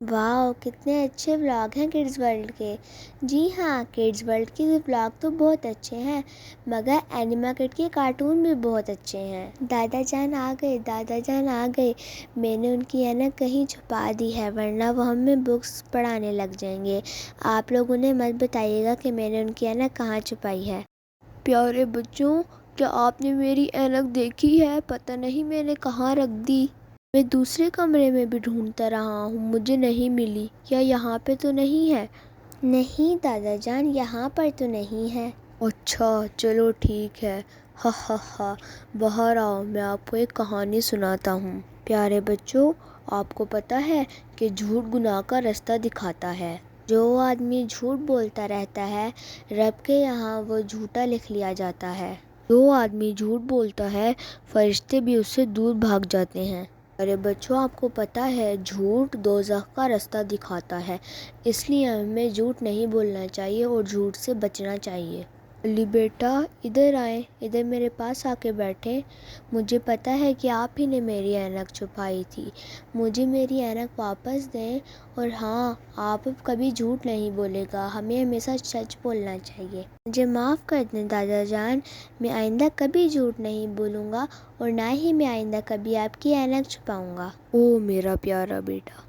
واو، کتنے اچھے ولاگ ہیں کڈز ورلڈ کے۔ جی ہاں، کڈز ورلڈ کے ولاگ تو بہت اچھے ہیں، مگر اینیما کڈ کے کارٹون بھی بہت اچھے ہیں۔ دادا جان آ گئے، دادا جان آ گئے۔ میں نے ان کی اینک کہیں چھپا دی ہے، ورنہ وہ ہمیں بکس پڑھانے لگ جائیں گے۔ آپ لوگ انہیں مت بتائیے گا کہ میں نے ان کی اینک کہاں چھپائی ہے۔ پیارے بچوں، کیا آپ نے میری اینک دیکھی ہے؟ پتہ نہیں میں نے کہاں رکھ دی۔ میں دوسرے کمرے میں بھی ڈھونڈتا رہا ہوں، مجھے نہیں ملی۔ کیا یہاں پہ تو نہیں ہے؟ نہیں دادا جان، یہاں پر تو نہیں ہے۔ اچھا چلو ٹھیک ہے، ہا ہا ہا۔ باہر آؤ، میں آپ کو ایک کہانی سناتا ہوں۔ پیارے بچوں، آپ کو پتہ ہے کہ جھوٹ گناہ کا رستہ دکھاتا ہے۔ جو آدمی جھوٹ بولتا رہتا ہے، رب کے یہاں وہ جھوٹا لکھ لیا جاتا ہے۔ جو آدمی جھوٹ بولتا ہے، فرشتے بھی اس سے دور بھاگ جاتے ہیں۔ ارے بچوں، آپ کو پتہ ہے جھوٹ دوزخ کا رستہ دکھاتا ہے، اس لیے ہمیں جھوٹ نہیں بولنا چاہیے اور جھوٹ سے بچنا چاہیے۔ علی بیٹا، ادھر آئیں، ادھر میرے پاس آ کے بیٹھیں۔ مجھے پتہ ہے کہ آپ ہی نے میری اینک چھپائی تھی، مجھے میری اینک واپس دیں۔ اور ہاں، آپ اب کبھی جھوٹ نہیں بولے گا، ہمیں ہمیشہ سچ بولنا چاہیے۔ مجھے معاف کر دیں دادا جان، میں آئندہ کبھی جھوٹ نہیں بولوں گا، اور نہ ہی میں آئندہ کبھی آپ کی اینک چھپاؤں گا۔ او میرا پیارا بیٹا۔